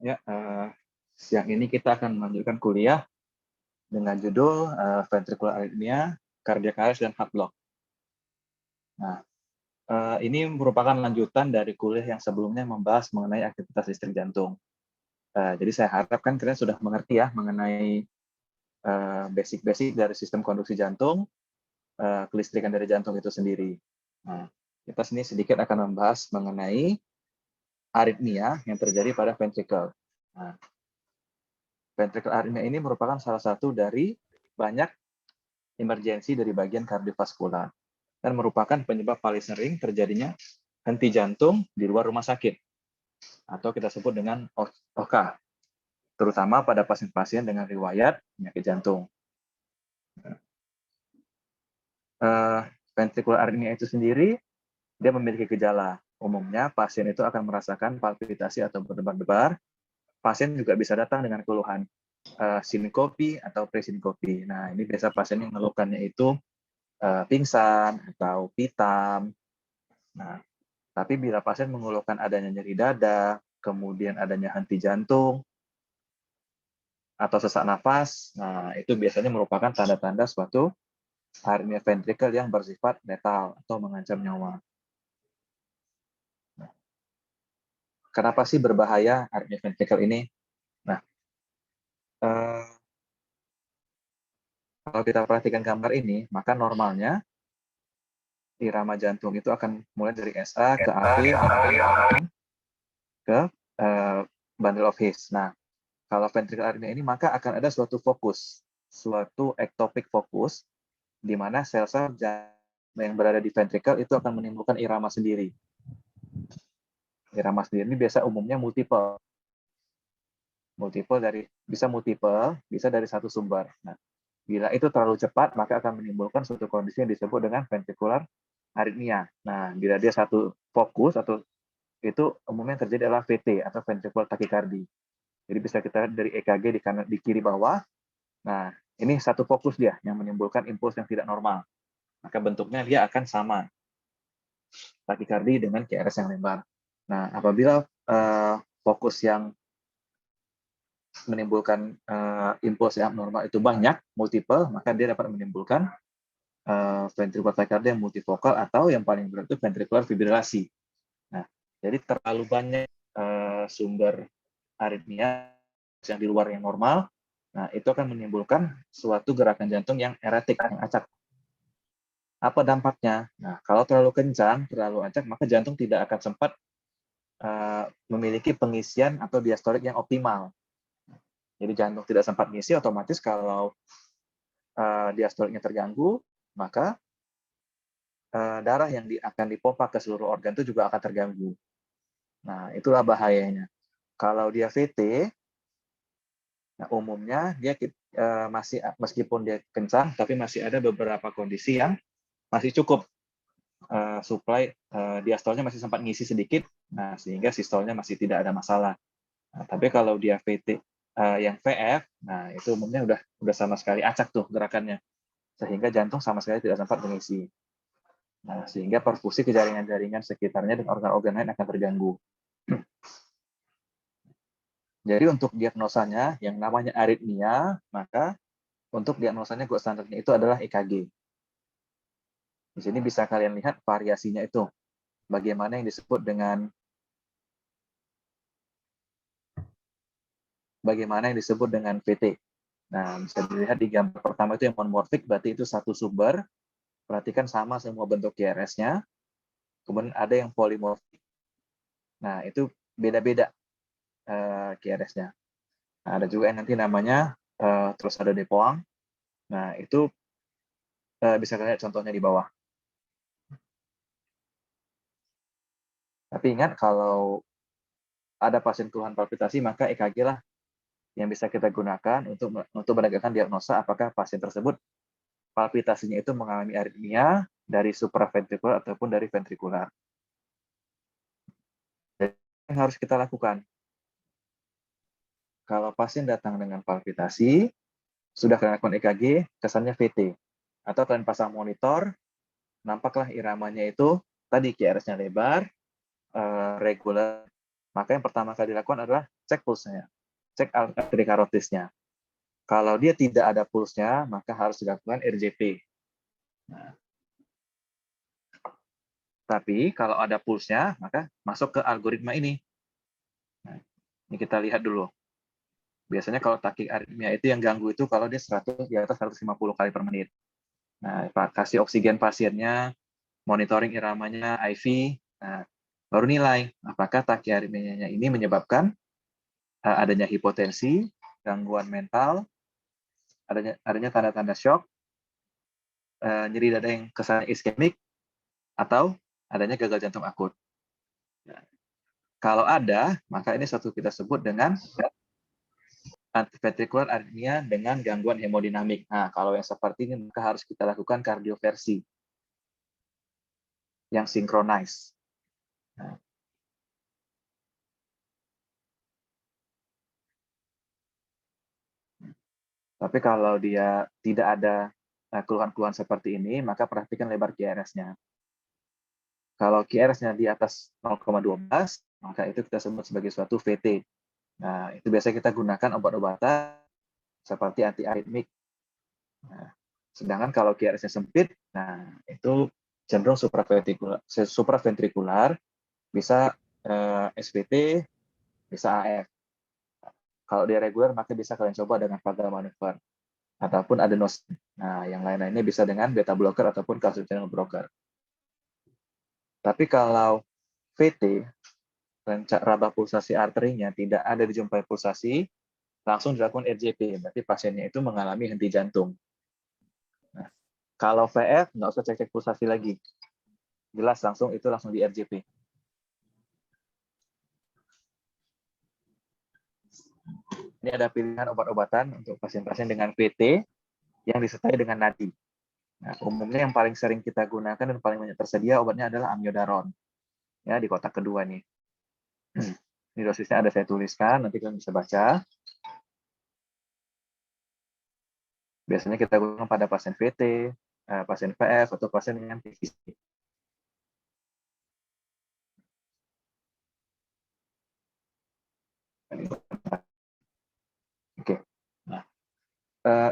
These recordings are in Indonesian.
Ya, siang ini kita akan melanjutkan kuliah dengan judul Ventricular Arrhythmia, Cardiac Arrest, dan Heart Block. Nah, ini merupakan lanjutan dari kuliah yang sebelumnya membahas mengenai aktivitas listrik jantung. Jadi saya harapkan kalian sudah mengerti ya mengenai basic-basic dari sistem konduksi jantung, kelistrikan dari jantung itu sendiri. Nah, kita sini sedikit akan membahas mengenai aritmia yang terjadi pada ventricle. Nah, ventricular arrhythmia ini merupakan salah satu dari banyak emergensi dari bagian kardiovaskular dan merupakan penyebab paling sering terjadinya henti jantung di luar rumah sakit atau kita sebut dengan OK, terutama pada pasien-pasien dengan riwayat penyakit jantung. Ventricular arrhythmia itu sendiri dia memiliki gejala. Umumnya pasien itu akan merasakan palpitasi atau berdebar-debar. Pasien juga bisa datang dengan keluhan sinkopi atau presinkopi. Nah, ini biasa pasien yang mengeluhkannya itu pingsan atau pitam. Nah, tapi bila pasien mengeluhkan adanya nyeri dada, kemudian adanya henti jantung, atau sesak nafas, nah itu biasanya merupakan tanda-tanda suatu arrhythmia ventricle yang bersifat letal atau mengancam nyawa. Nah, kenapa sih berbahaya arrhythmia ventricle ini? Nah, kalau kita perhatikan gambar ini, maka normalnya irama jantung itu akan mulai dari SA ke AP ke bundle of His. Nah, kalau ventricular arrhythmia ini maka akan ada suatu fokus, suatu ectopic fokus, di mana sel-sel yang berada di ventricle itu akan menimbulkan irama sendiri. Irama sendiri ini biasa umumnya multiple bisa dari satu sumber. Nah, bila itu terlalu cepat, maka akan menimbulkan suatu kondisi yang disebut dengan ventricular arrhythmia. Nah, bila dia satu fokus atau itu umumnya yang terjadi adalah VT atau ventricular tachycardia. Jadi bisa kita lihat dari EKG di kiri bawah. Nah, ini satu fokus dia yang menimbulkan impuls yang tidak normal. Maka bentuknya dia akan sama takikardi dengan QRS yang lebar. Nah, apabila fokus yang menimbulkan impuls yang normal itu banyak, multiple, maka dia dapat menimbulkan ventricular tachycardia multifokal atau yang paling berat itu ventricular fibrilasi. Nah, jadi terlalu banyak sumber aritmia yang di luar yang normal, nah itu akan menimbulkan suatu gerakan jantung yang eretik, yang acak. Apa dampaknya? Nah, kalau terlalu kencang, terlalu acak, maka jantung tidak akan sempat memiliki pengisian atau diastolik yang optimal. Jadi jantung tidak sempat ngisi, otomatis kalau diastoliknya terganggu, maka darah yang akan dipompa ke seluruh organ itu juga akan terganggu. Nah, itulah bahayanya. Kalau dia VT, nah umumnya dia masih meskipun dia kencang, tapi masih ada beberapa kondisi yang masih cukup supply diastolnya masih sempat ngisi sedikit, nah sehingga sistolnya masih tidak ada masalah. Nah, tapi kalau dia VT yang VF, nah itu umumnya udah sama sekali acak tuh gerakannya, sehingga jantung sama sekali tidak sempat mengisi. Nah, sehingga perfusi ke jaringan-jaringan sekitarnya dan organ-organ lain akan terganggu. Jadi untuk diagnosanya yang namanya aritmia, maka untuk diagnosanya gold standardnya itu adalah EKG. Di sini bisa kalian lihat variasinya itu. Bagaimana yang disebut dengan VT. Nah, bisa dilihat di gambar pertama itu yang monomorfik, berarti itu satu sumber. Perhatikan sama semua bentuk QRS-nya. Kemudian ada yang polimorfik. Nah, itu beda-beda QRS-nya. Nah, ada juga yang nanti namanya terus ada depoang. Nah, itu bisa kalian lihat contohnya di bawah. Tapi ingat, kalau ada pasien keluhan palpitasi, maka EKG lah yang bisa kita gunakan untuk menegakkan diagnosa apakah pasien tersebut palpitasinya itu mengalami aritmia dari supraventrikular ataupun dari ventrikular. Jadi, yang harus kita lakukan, kalau pasien datang dengan palpitasi, sudah kalian lakukan EKG, kesannya VT. Atau kalian pasang monitor, nampaklah iramanya itu, tadi QRS-nya lebar, regular, maka yang pertama kali dilakukan adalah cek pulsnya, cek arteri karotisnya. Kalau dia tidak ada pulsnya, maka harus dilakukan RJP. Nah, tapi kalau ada pulsnya, maka masuk ke algoritma ini. Nah, ini kita lihat dulu. Biasanya kalau takikardia itu yang ganggu itu kalau dia 100 di atas 150 kali per menit. Nah, kasih oksigen pasiennya, monitoring iramanya IV, nah, baru nilai apakah takiardianya ini menyebabkan adanya hipotensi, gangguan mental, adanya tanda-tanda shock, nyeri dada yang kesannya iskemik, atau adanya gagal jantung akut. Nah, kalau ada, maka ini satu kita sebut dengan antiventricular arrhythmia dengan gangguan hemodinamik. Nah, kalau yang seperti ini maka harus kita lakukan kardioversi yang synchronize. Nah, tapi kalau dia tidak ada keluhan-keluhan seperti ini, maka perhatikan lebar QRS-nya. Kalau QRS-nya di atas 0,12, maka itu kita sebut sebagai suatu VT. Nah, itu biasanya kita gunakan obat-obatan seperti antiaritmik. Nah, sedangkan kalau QRS-nya sempit, nah itu cenderung supraventrikular, bisa SVT, bisa AF. Kalau dia reguler, maka bisa kalian coba dengan vagal manuver ataupun adenosine. Nah, yang lain-lainnya bisa dengan beta blocker ataupun calcium channel blocker. Tapi kalau VT, raba pulsasi arterinya tidak ada dijumpai pulsasi, langsung dilakukan RJP, berarti pasiennya itu mengalami henti jantung. Nah, kalau VF, nggak usah cek-cek pulsasi lagi. Jelas itu langsung di RJP. Ini ada pilihan obat-obatan untuk pasien-pasien dengan VT yang disertai dengan nadi. Nah, umumnya yang paling sering kita gunakan dan paling banyak tersedia obatnya adalah amiodaron. Ya, di kotak kedua nih. Ini dosisnya ada saya tuliskan, nanti kalian bisa baca. Biasanya kita gunakan pada pasien VT, pasien VF, atau pasien dengan PVC. Oke. Nah,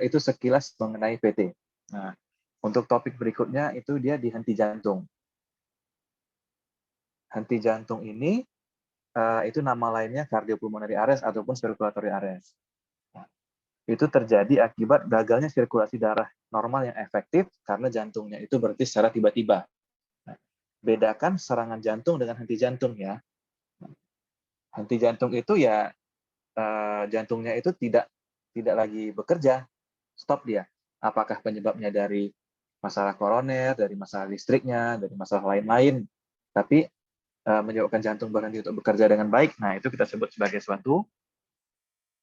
itu sekilas mengenai VT. Nah, untuk topik berikutnya itu dia di henti jantung. Henti jantung ini itu nama lainnya cardiopulmonary arrest ataupun circulatory arrest. Nah, itu terjadi akibat gagalnya sirkulasi darah normal yang efektif karena jantungnya itu berhenti secara tiba-tiba. Nah, bedakan serangan jantung dengan henti jantung ya. Henti jantung itu ya jantungnya itu tidak lagi bekerja, stop dia. Apakah penyebabnya dari masalah koroner, dari masalah listriknya, dari masalah lain-lain, tapi menyebabkan jantung berhenti untuk bekerja dengan baik, nah itu kita sebut sebagai suatu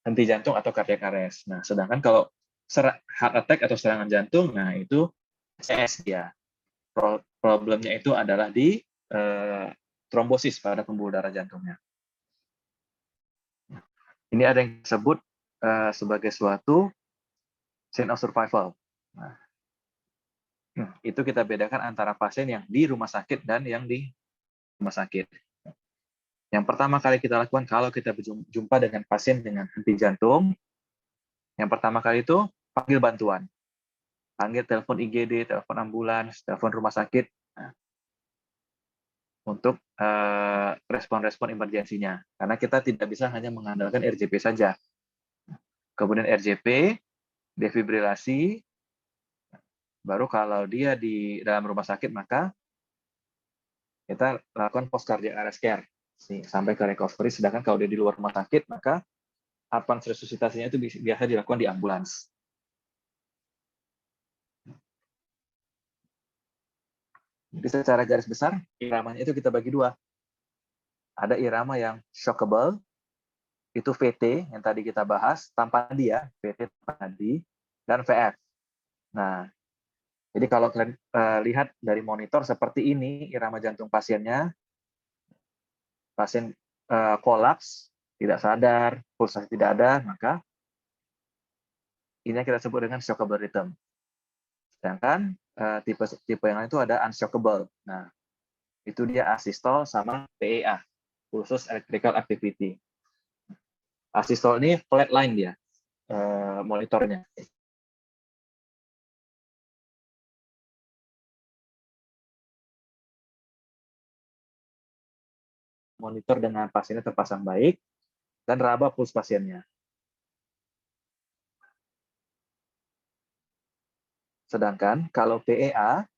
henti jantung atau cardiac arrest. Nah, sedangkan kalau heart attack atau serangan jantung, nah itu CS ya. Problemnya itu adalah di trombosis pada pembuluh darah jantungnya. Ini ada yang disebut sebagai suatu chain of survival. Nah, itu kita bedakan antara pasien yang di rumah sakit dan yang di rumah sakit. Yang pertama kali kita lakukan kalau kita berjumpa dengan pasien dengan henti jantung, yang pertama kali itu panggil bantuan. Panggil telepon IGD, telepon ambulans, telepon rumah sakit, nah, untuk respon-respon emergensinya. Karena kita tidak bisa hanya mengandalkan RJP saja. Kemudian RJP, defibrilasi, baru kalau dia di dalam rumah sakit, maka kita lakukan post cardiac arrest care sampai ke recovery. Sedangkan kalau dia di luar rumah sakit, maka advance resusitasinya itu biasa dilakukan di ambulans. Jadi secara garis besar, iramanya itu kita bagi dua. Ada irama yang shockable, itu VT yang tadi kita bahas, tanpa nadi ya, VT tanpa nadi, dan VF. Nah, jadi kalau kalian lihat dari monitor seperti ini, irama jantung pasiennya, pasien kolaps, tidak sadar, pulsasi tidak ada, maka ini yang kita sebut dengan shockable rhythm. Sedangkan tipe yang lain itu ada unshockable. Nah, itu dia asystole sama PEA. pulsus electrical activity. Asystole ini flat line dia, monitornya. Monitor dengan pasiennya terpasang baik, dan raba puls pasiennya. Sedangkan kalau PEA,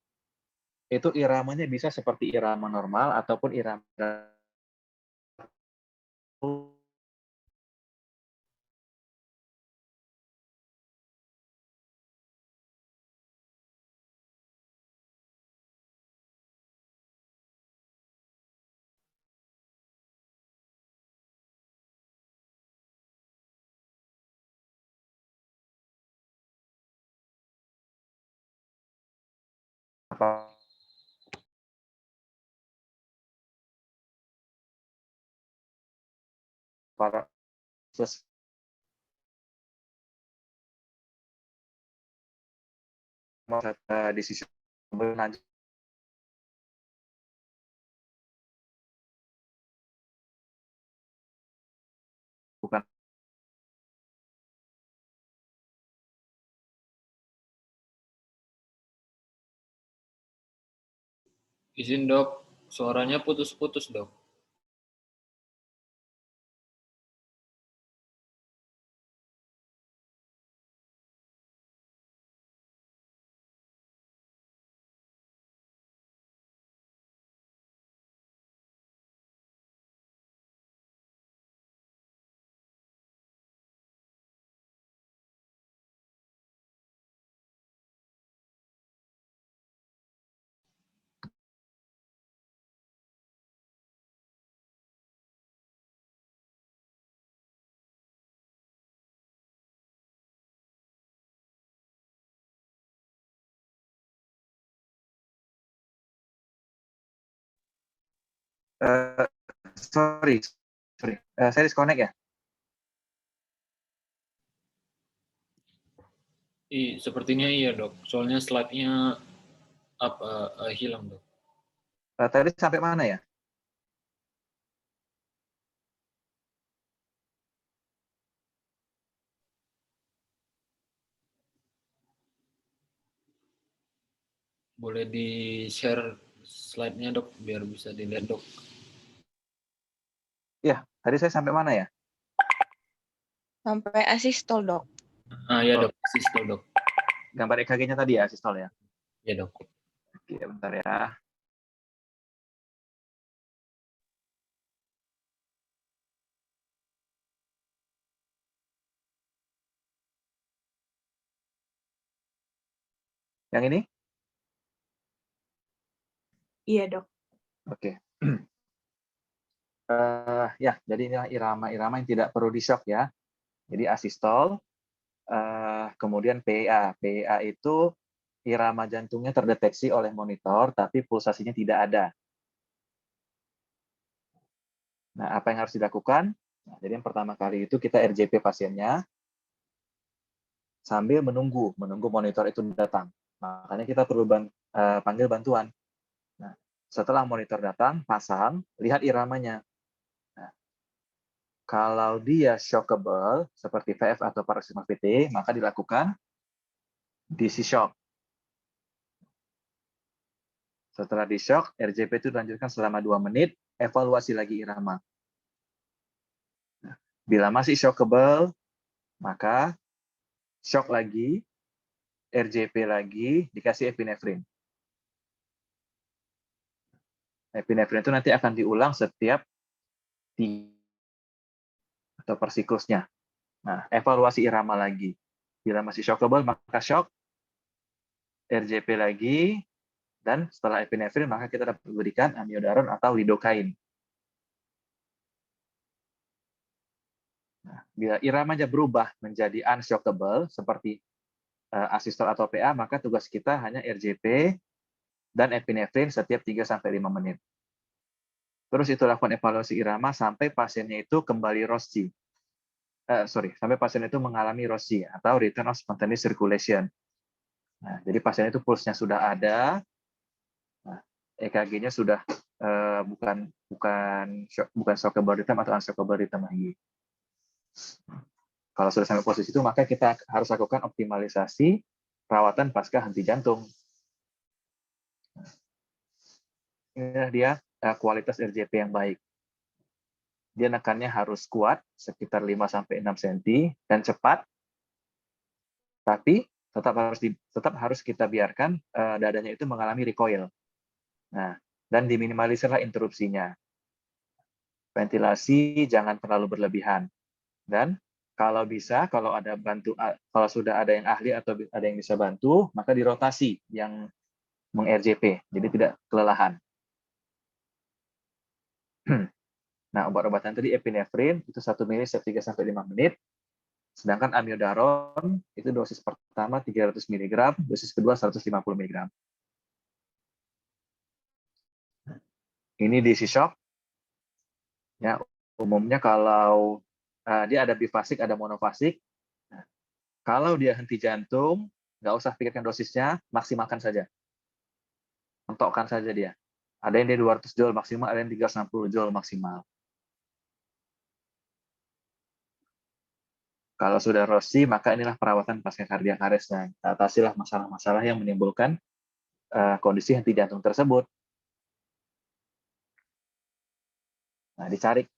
itu iramanya bisa seperti irama normal ataupun irama para di sisi bukan Izin dok, suaranya putus-putus dok. sorry, saya disconnect ya? Sepertinya iya dok, soalnya slide-nya hilang dok. Tadi sampai mana ya? Boleh di-share slide-nya dok, biar bisa dilihat dok. Ya, tadi saya sampai mana ya? Sampai asistol, dok. Ya dok, asistol dok. Gambar EKG-nya tadi ya, asistol ya? Ya dok. Oke, bentar ya. Yang ini? Iya, dok. Oke. Ya, jadi inilah irama-irama yang tidak perlu di-shock ya. Jadi asistol, kemudian PEA. PEA itu irama jantungnya terdeteksi oleh monitor, tapi pulsasinya tidak ada. Nah, apa yang harus dilakukan? Nah, jadi yang pertama kali itu kita RJP pasiennya sambil menunggu monitor itu datang. Makanya kita perlu panggil bantuan. Nah, setelah monitor datang, pasang, lihat iramanya. Nah, kalau dia shockable, seperti VF atau paroxysmal VT, maka dilakukan DC shock. Setelah di shock, RJP itu dilanjutkan selama 2 menit, evaluasi lagi irama. Nah, bila masih shockable, maka shock lagi, RJP lagi, dikasih epinefrin. Epinefrin itu nanti akan diulang setiap atau per siklusnya. Nah, evaluasi irama lagi. Bila masih shockable, maka shock, RJP lagi, dan setelah epinefrin, maka kita dapat berikan amiodaron atau lidocaine. Nah, bila iramanya berubah menjadi unshockable, seperti asistol atau PA, maka tugas kita hanya RJP dan epinefrin setiap 3-5 menit. Terus itu lakukan evaluasi irama sampai pasiennya itu kembali ROSC. Sampai pasien itu mengalami ROSC atau return of spontaneous circulation. Nah, jadi pasien itu pulsnya sudah ada, nah, EKG-nya sudah bukan shockable rhythm atau unshockable rhythm lagi. Kalau sudah sampai posisi itu, maka kita harus lakukan optimalisasi perawatan pasca henti jantung. Inilah dia kualitas RJP yang baik. Dia nekannya harus kuat, sekitar 5-6 cm, dan cepat, tapi tetap harus kita biarkan dadanya itu mengalami recoil. Nah, dan diminimalisirlah interupsinya. Ventilasi jangan terlalu berlebihan. Dan kalau bisa, kalau sudah ada yang ahli atau ada yang bisa bantu, maka dirotasi yang meng-RJP, jadi tidak kelelahan. Nah, obat-obatan tadi epinefrin itu 1 ml setiap 3-5 menit. Sedangkan amiodaron itu dosis pertama 300 mg, dosis kedua 150 mg. Ini DC shock. Ya, umumnya kalau dia ada bifasik, ada monofasik. Nah, kalau dia henti jantung, nggak usah pikirkan dosisnya, maksimalkan saja. Mentokkan saja dia. Ada yang dia 200 joule maksimal, ada yang 360 joule maksimal. Kalau sudah ROSI, maka inilah perawatan pasca kardiak arrest. Nah, atasilah masalah-masalah yang menimbulkan kondisi henti jantung tersebut. Nah, dicari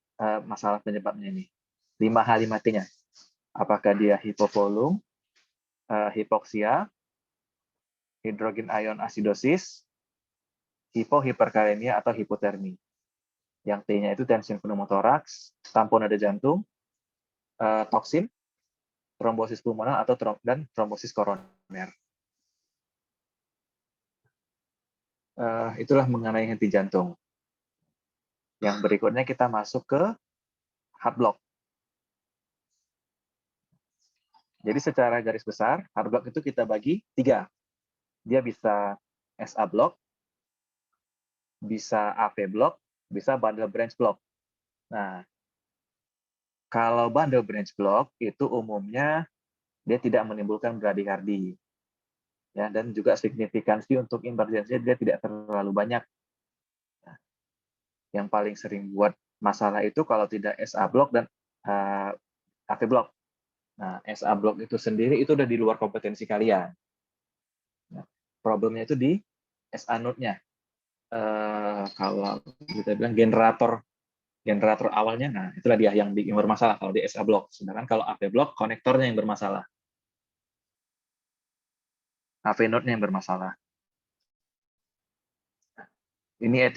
masalah penyebabnya ini. 5H 5T-nya. Apakah dia hipovolum, hipoksia, hidrogen ion acidosis, hiperkalemia, atau hipotermi. Yang T-nya itu tension pneumotoraks, tampon nada jantung, toksin, trombosis pulmoner, atau trombosis koroner. Itulah mengenai henti jantung. Yang berikutnya kita masuk ke heart block. Jadi secara garis besar, heart block itu kita bagi 3. Dia bisa SA block, bisa AV block, bisa bundle branch block. Nah, kalau bundle branch block itu umumnya dia tidak menimbulkan bradikardi. Ya, dan juga signifikansi untuk emergency dia tidak terlalu banyak. Nah, yang paling sering buat masalah itu kalau tidak SA block dan AV block. Nah, SA block itu sendiri itu udah di luar kompetensi kalian. Nah, problemnya itu di SA node-nya. Kalau kita bilang generator awalnya, nah itulah dia yang bermasalah kalau di SA block. Sedangkan kalau AV block, konektornya yang bermasalah. AV node-nya yang bermasalah. Ini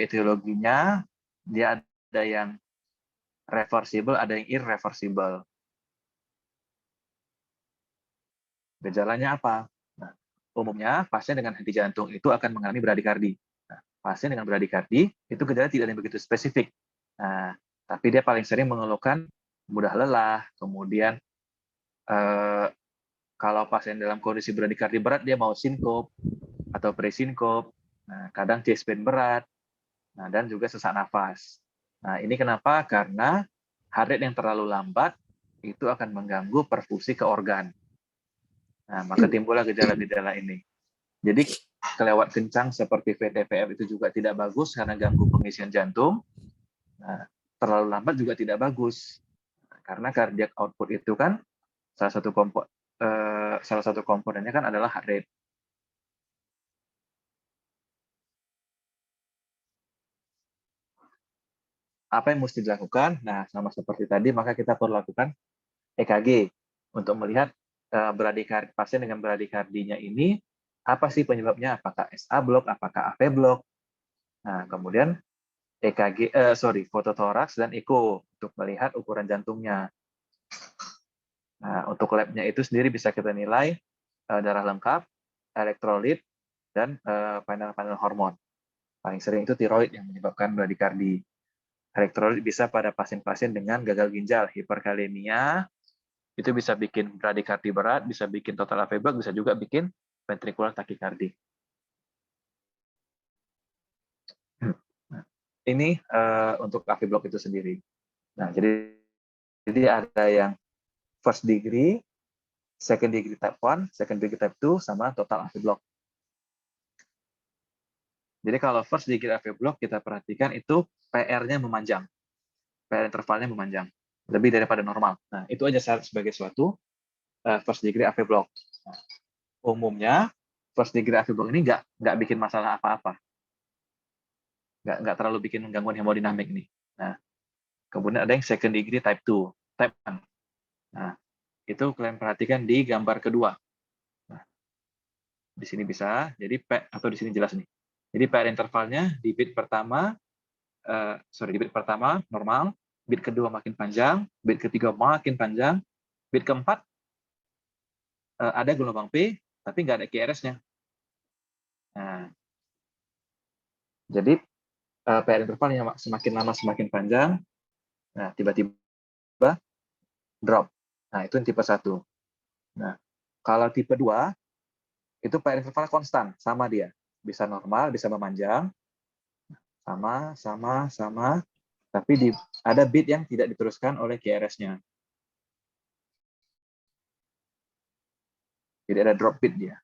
etiologinya, dia ada yang reversible, ada yang irreversible. Gejalanya apa? Nah, umumnya pasien dengan henti jantung itu akan mengalami bradikardi. Nah, pasien dengan bradikardi itu gejala tidak ada yang begitu spesifik. Nah, tapi dia paling sering mengeluhkan mudah lelah, kemudian kalau pasien dalam kondisi bradikardi berat dia mau sinkop atau presinkop. Nah, kadang chest pain berat. Nah, dan juga sesak nafas. Nah, ini kenapa? Karena heart rate yang terlalu lambat itu akan mengganggu perfusi ke organ. Nah, maka timbullah gejala-gejala ini. Jadi kelewat kencang seperti VT-VF itu juga tidak bagus karena ganggu pengisian jantung. Nah, terlalu lambat juga tidak bagus. Karena cardiac output itu kan salah satu komponennya kan adalah heart rate. Apa yang mesti dilakukan? Nah, sama seperti tadi, maka kita perlu lakukan EKG untuk melihat pasien dengan bradikardinya ini apa sih penyebabnya? Apakah SA block, apakah AV block? Nah, kemudian fototoraks dan echo untuk melihat ukuran jantungnya. Nah, untuk labnya itu sendiri bisa kita nilai darah lengkap, elektrolit, dan panel-panel hormon. Paling sering itu tiroid yang menyebabkan bradikardi. Elektrolit bisa pada pasien-pasien dengan gagal ginjal, hiperkalemia, itu bisa bikin bradikardi berat, bisa bikin total AV block, bisa juga bikin ventricular tachycardia. Ini untuk AV block itu sendiri. Nah, jadi ada yang first degree, second degree type 1, second degree type 2, sama total AV block. Jadi kalau first degree AV block kita perhatikan itu PR-nya memanjang. PR intervalnya memanjang. Lebih daripada normal. Nah, itu aja sebagai suatu first degree AV block. Nah, umumnya first degree AV block ini nggak bikin masalah apa-apa. Nggak terlalu bikin gangguan hemodinamik nih. Nah, kemudian ada yang second degree type 2, type 1. Nah, itu kalian perhatikan di gambar kedua. Nah, di sini bisa, jadi atau di sini jelas nih. Jadi PR intervalnya di beat pertama, di beat pertama normal, beat kedua makin panjang, beat ketiga makin panjang, beat keempat ada gelombang P, tapi nggak ada QRS-nya. Nah, jadi PR intervalnya semakin lama semakin panjang, nah tiba-tiba drop. Nah, itu yang tipe 1. Nah, kalau tipe 2, itu PR interval konstan, sama dia. Bisa normal, bisa memanjang, sama, tapi ada beat yang tidak diteruskan oleh QRS-nya. Jadi ada drop beat dia.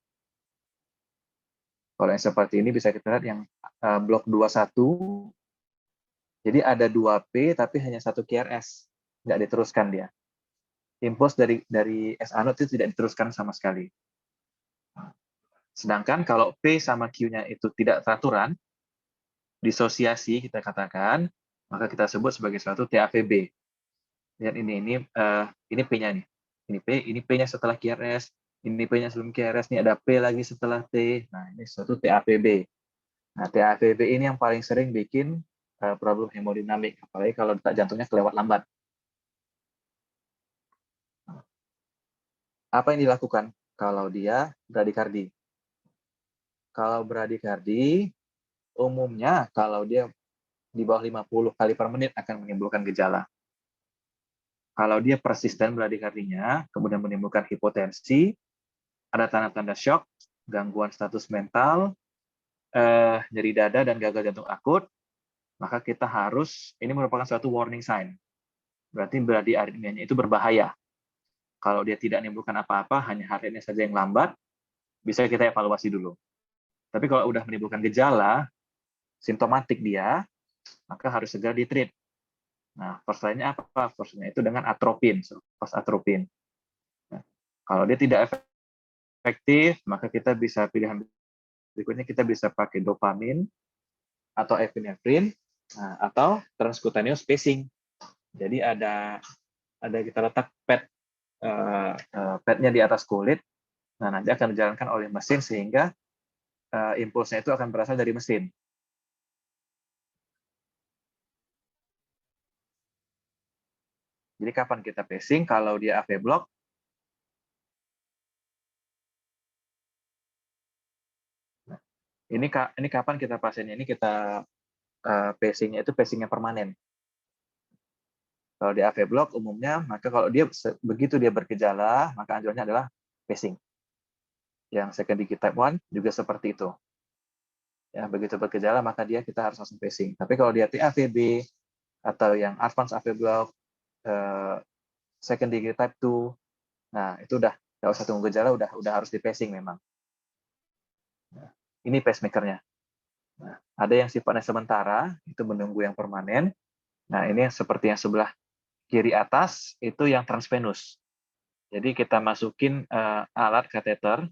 Kalau yang seperti ini bisa kita lihat yang blok 21, jadi ada 2P tapi hanya 1 QRS, nggak diteruskan dia. Impuls dari SA node itu tidak diteruskan sama sekali. Sedangkan kalau P sama Q-nya itu tidak teraturan, disosiasi kita katakan, maka kita sebut sebagai suatu TAVB. Lihat ini P-nya nih. Ini P-nya setelah QRS, ini P-nya sebelum QRS, ini ada P lagi setelah T. Nah, ini suatu TAVB. Nah, TAVB ini yang paling sering bikin problem hemodinamik, apalagi kalau detak jantungnya kelewat lambat. Apa yang dilakukan kalau dia bradikardi? Kalau bradikardi, umumnya kalau dia di bawah 50 kali per menit akan menimbulkan gejala. Kalau dia persisten bradikardinya, kemudian menimbulkan hipotensi, ada tanda-tanda shock, gangguan status mental, nyeri dada dan gagal jantung akut, maka kita harus, ini merupakan suatu warning sign. Berarti bradiarmitmianya itu berbahaya. Kalau dia tidak menimbulkan apa-apa, hanya heart rate-nya saja yang lambat, bisa kita evaluasi dulu. Tapi kalau udah menimbulkan gejala, simptomatik dia, maka harus segera di-treat. Nah, first line-nya apa? First line-nya itu dengan atropin, first atropin. Nah, kalau dia tidak efektif, maka kita bisa pilihan berikutnya, kita bisa pakai dopamin atau epinefrin, atau transcutaneous pacing. Jadi ada kita letak padnya di atas kulit, nah nanti akan dijalankan oleh mesin sehingga impulsnya itu akan berasal dari mesin. Jadi kapan kita pacing? Kalau dia AV block, ini kapan kita pasiennya ini kita pacingnya itu pacing yang permanen. Kalau di AV block umumnya, maka kalau dia begitu dia bergejala, maka anjurannya adalah pacing. Yang second degree type 1 juga seperti itu. Ya, begitu bergejala maka kita harus langsung pacing. Tapi kalau dia TAVB atau yang advanced AV block, second degree type 2, nah itu udah nggak usah tunggu gejala, udah harus di pacing memang. Nah, ini pacemakernya. Nah, ada yang sifatnya sementara, itu menunggu yang permanen. Nah, ini yang seperti yang sebelah kiri atas, itu yang transvenous. Jadi kita masukin alat kateter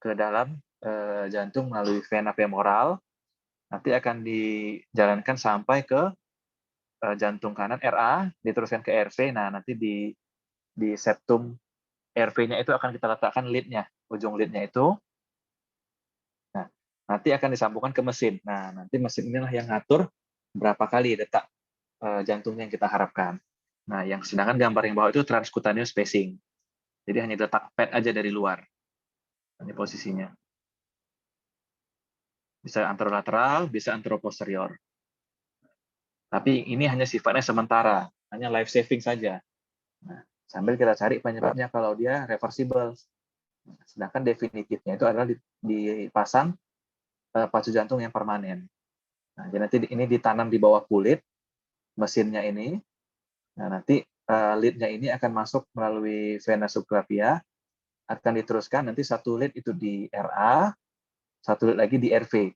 ke dalam jantung melalui vena femoral, nanti akan dijalankan sampai ke jantung kanan RA, diteruskan ke RV, nah nanti di septum RV-nya itu akan kita letakkan lead-nya, ujung lead-nya itu. Nah, nanti akan disambungkan ke mesin. Nah, nanti mesin inilah yang ngatur berapa kali detak jantungnya yang kita harapkan. Nah, yang sedangkan gambar yang bawah itu transcutaneous pacing. Jadi hanya detak pad aja dari luar. Ini posisinya. Bisa anterolateral, bisa anteroposterior. Tapi ini hanya sifatnya sementara, hanya life saving saja. Nah, sambil kita cari penyebabnya kalau dia reversible. Sedangkan definitifnya itu adalah dipasang pacu jantung yang permanen. Nah, jadi nanti ini ditanam di bawah kulit mesinnya ini. Nah, nanti lead-nya ini akan masuk melalui vena subclavia, akan diteruskan nanti satu lead itu di RA, satu lagi di RV.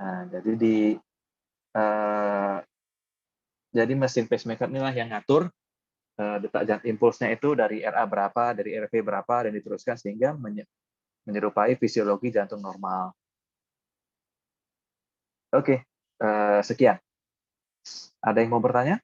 Nah, jadi mesin pacemaker inilah yang ngatur detak jantung impulsnya itu dari RA berapa, dari RV berapa, dan diteruskan sehingga menyerupai fisiologi jantung normal. Oke, sekian. Ada yang mau bertanya?